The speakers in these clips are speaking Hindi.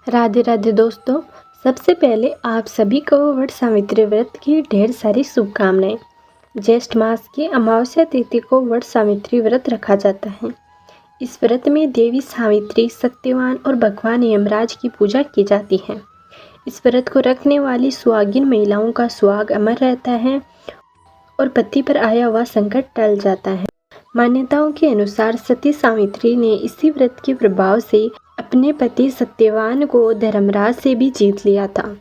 राधे राधे दोस्तों। सबसे पहले आप सभी को वट सावित्री व्रत की ढेर सारी शुभकामनाएं। ज्येष्ठ मास की अमावस्या तिथि को वट सावित्री व्रत रखा जाता है। इस व्रत में देवी सावित्री, सत्यवान और भगवान यमराज की पूजा की जाती है। इस व्रत को रखने वाली सुहागिन महिलाओं का सुहाग अमर रहता है और पति पर आया हुआ संकट टल जाता है। मान्यताओं के अनुसार सती सावित्री ने इसी व्रत के प्रभाव से अपने पति सत्यवान को धर्मराज से भी जीत लिया था।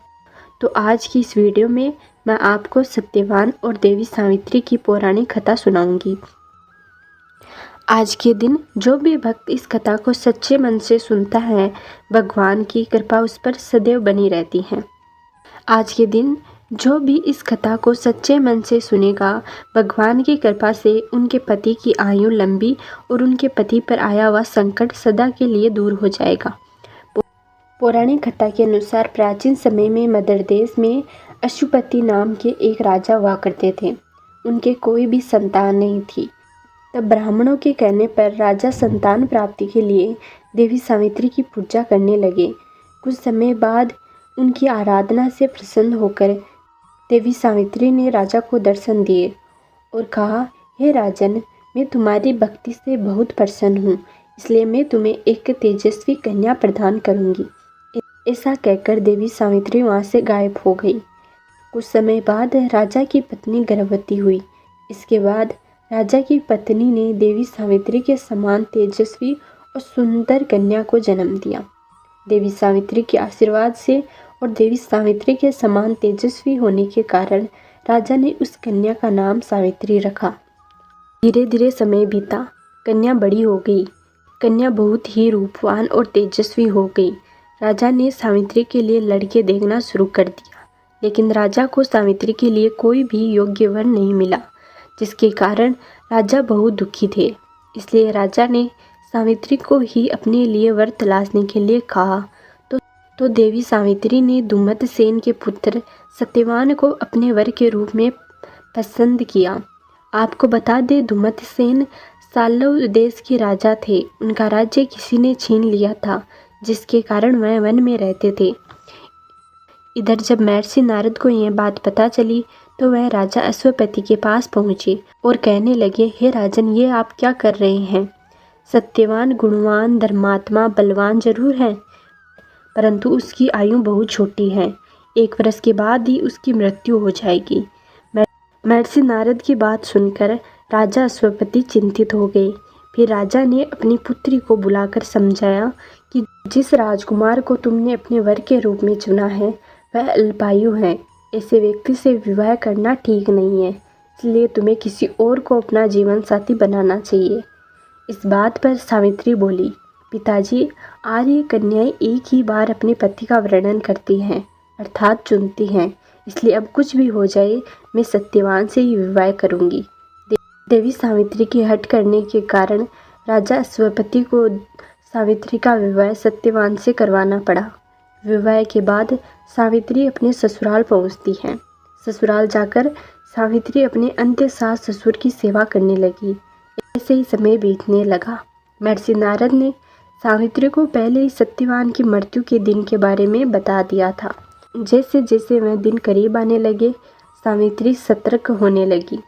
तो आज की इस वीडियो में मैं आपको सत्यवान और देवी सावित्री की पौराणिक कथा सुनाऊंगी। आज के दिन जो भी भक्त इस कथा को सच्चे मन से सुनता है, भगवान की कृपा उस पर सदैव बनी रहती है। आज के दिन जो भी इस कथा को सच्चे मन से सुनेगा, भगवान की कृपा से उनके पति की आयु लंबी और उनके पति पर आया हुआ संकट सदा के लिए दूर हो जाएगा। पौराणिक कथा के अनुसार प्राचीन समय में मद्र देश में अशुपति नाम के एक राजा हुआ करते थे। उनके कोई भी संतान नहीं थी। तब ब्राह्मणों के कहने पर राजा संतान प्राप्ति के लिए देवी सावित्री की पूजा करने लगे। कुछ समय बाद उनकी आराधना से प्रसन्न होकर देवी सावित्री ने राजा को दर्शन दिए और कहा, हे राजन, मैं तुम्हारी भक्ति से बहुत प्रसन्न हूँ, इसलिए मैं तुम्हें एक तेजस्वी कन्या प्रदान करूँगी। ऐसा कहकर देवी सावित्री वहाँ से गायब हो गई। कुछ समय बाद राजा की पत्नी गर्भवती हुई। इसके बाद राजा की पत्नी ने देवी सावित्री के समान तेजस्वी और सुंदर कन्या को जन्म दिया। देवी सावित्री के आशीर्वाद से और देवी सावित्री के समान तेजस्वी होने के कारण राजा ने उस कन्या का नाम सावित्री रखा। धीरे धीरे समय बीता, कन्या बड़ी हो गई। कन्या बहुत ही रूपवान और तेजस्वी हो गई। राजा ने सावित्री के लिए लड़के देखना शुरू कर दिया, लेकिन राजा को सावित्री के लिए कोई भी योग्य वर नहीं मिला, जिसके कारण राजा बहुत दुखी थे। इसलिए राजा ने सावित्री को ही अपने लिए वर तलाशने के लिए कहा। तो देवी सावित्री ने धुमतसेन के पुत्र सत्यवान को अपने वर के रूप में पसंद किया। आपको बता दें, धुमतसेन सालव देश के राजा थे। उनका राज्य किसी ने छीन लिया था, जिसके कारण वह वन में रहते थे। इधर जब महर्षि नारद को यह बात पता चली तो वह राजा अश्वपति के पास पहुँचे और कहने लगे, हे राजन, ये आप क्या कर रहे हैं? सत्यवान गुणवान, धर्मात्मा, बलवान जरूर है, परंतु उसकी आयु बहुत छोटी है। 1 वर्ष के बाद ही उसकी मृत्यु हो जाएगी। महर्षि नारद की बात सुनकर राजा अश्वपति चिंतित हो गए। फिर राजा ने अपनी पुत्री को बुलाकर समझाया कि जिस राजकुमार को तुमने अपने वर के रूप में चुना है वह अल्पायु है। ऐसे व्यक्ति से विवाह करना ठीक नहीं है, इसलिए तुम्हें किसी और को अपना जीवन साथी बनाना चाहिए। इस बात पर सावित्री बोली, पिताजी, आर्य कन्याएं एक ही बार अपने पति का वर्णन करती हैं, अर्थात चुनती हैं, इसलिए अब कुछ भी हो जाए मैं सत्यवान से ही विवाह करूंगी। देवी सावित्री की हट करने के कारण राजा अश्वपति को सावित्री का विवाह सत्यवान से करवाना पड़ा। विवाह के बाद सावित्री अपने ससुराल पहुंचती है। ससुराल जाकर सावित्री अपने अंत्य सास ससुर की सेवा करने लगी। ऐसे ही समय बीतने लगा। महर्षि नारद ने सावित्री को पहले ही सत्यवान की मृत्यु के दिन के बारे में बता दिया था। जैसे जैसे वह दिन करीब आने लगे, सावित्री सतर्क होने लगी।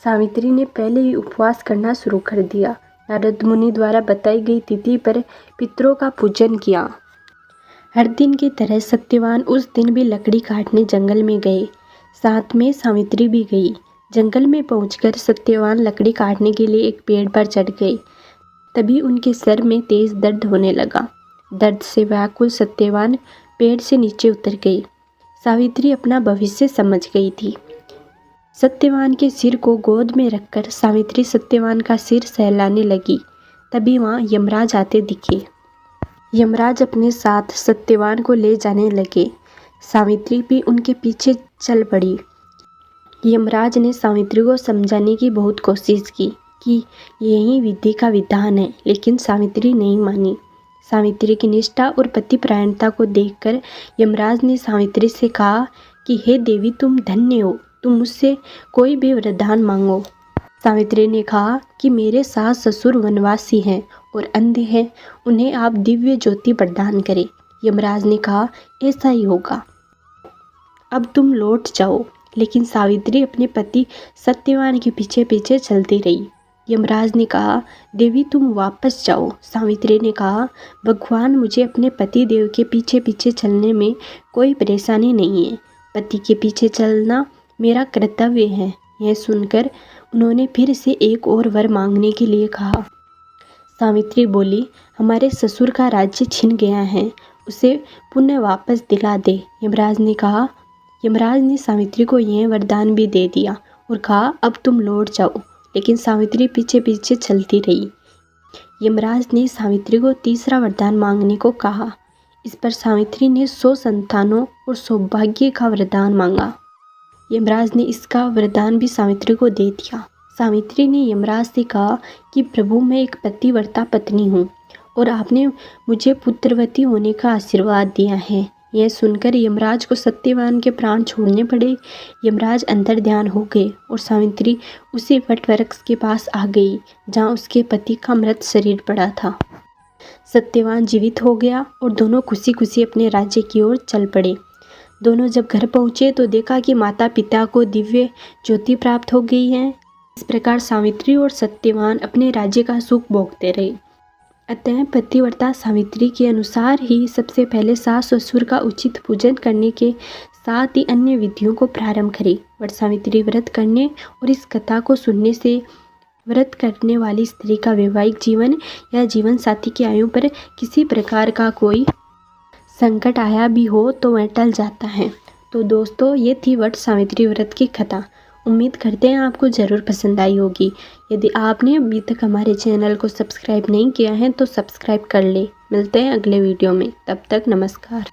सावित्री ने पहले ही उपवास करना शुरू कर दिया। नारद मुनि द्वारा बताई गई तिथि पर पितरों का पूजन किया। हर दिन की तरह सत्यवान उस दिन भी लकड़ी काटने जंगल में गए। साथ में सावित्री भी गई। जंगल में पहुंचकर सत्यवान लकड़ी काटने के लिए एक पेड़ पर चढ़ गए। तभी उनके सर में तेज दर्द होने लगा। दर्द से व्याकुल सत्यवान पेड़ से नीचे उतर गई। सावित्री अपना भविष्य समझ गई थी। सत्यवान के सिर को गोद में रखकर सावित्री सत्यवान का सिर सहलाने लगी। तभी वहाँ यमराज आते दिखे। यमराज अपने साथ सत्यवान को ले जाने लगे। सावित्री भी उनके पीछे चल पड़ी। यमराज ने सावित्री को समझाने की बहुत कोशिश की कि यही विधि का विधान है, लेकिन सावित्री नहीं मानी। सावित्री की निष्ठा और पतिपरायणता को देखकर यमराज ने सावित्री से कहा कि हे देवी, तुम धन्य हो, तुम मुझसे कोई भी वरदान मांगो। सावित्री ने कहा कि मेरे सास ससुर वनवासी हैं और अंधे हैं, उन्हें आप दिव्य ज्योति प्रदान करें। यमराज ने कहा, ऐसा ही होगा, अब तुम लौट जाओ। लेकिन सावित्री अपने पति सत्यवान के पीछे पीछे चलती रही। यमराज ने कहा, देवी तुम वापस जाओ। सावित्री ने कहा, भगवान मुझे अपने पति देव के पीछे पीछे चलने में कोई परेशानी नहीं है, पति के पीछे चलना मेरा कर्तव्य है। यह सुनकर उन्होंने फिर से एक और वर मांगने के लिए कहा। सावित्री बोली, हमारे ससुर का राज्य छिन गया है, उसे पुनः वापस दिला दे। यमराज ने सावित्री को यह वरदान भी दे दिया और कहा, अब तुम लौट जाओ। लेकिन सावित्री पीछे पीछे चलती रही। यमराज ने सावित्री को तीसरा वरदान मांगने को कहा। इस पर सावित्री ने 100 संतानों और सौभाग्य का वरदान मांगा। यमराज ने इसका वरदान भी सावित्री को दे दिया। सावित्री ने यमराज से कहा कि प्रभु मैं एक पतिव्रता पत्नी हूँ और आपने मुझे पुत्रवती होने का आशीर्वाद दिया है। यह सुनकर यमराज को सत्यवान के प्राण छोड़ने पड़े। यमराज अंतर ध्यान हो गए और सावित्री उसी वट वृक्ष के पास आ गई जहाँ उसके पति का मृत शरीर पड़ा था। सत्यवान जीवित हो गया और दोनों खुशी खुशी अपने राज्य की ओर चल पड़े। दोनों जब घर पहुँचे तो देखा कि माता पिता को दिव्य ज्योति प्राप्त हो गई है। इस प्रकार सावित्री और सत्यवान अपने राज्य का सुख भोगते रहे। अतः पतिव्रता सावित्री के अनुसार ही सबसे पहले सास ससुर का उचित पूजन करने के साथ ही अन्य विधियों को प्रारंभ करें। वट सावित्री व्रत करने और इस कथा को सुनने से व्रत करने वाली स्त्री का वैवाहिक जीवन या जीवन साथी की आयु पर किसी प्रकार का कोई संकट आया भी हो तो वह टल जाता है। तो दोस्तों, ये थी वट सावित्री व्रत की कथा। उम्मीद करते हैं आपको ज़रूर पसंद आई होगी। यदि आपने अभी तक हमारे चैनल को सब्सक्राइब नहीं किया है तो सब्सक्राइब कर ले। मिलते हैं अगले वीडियो में, तब तक नमस्कार।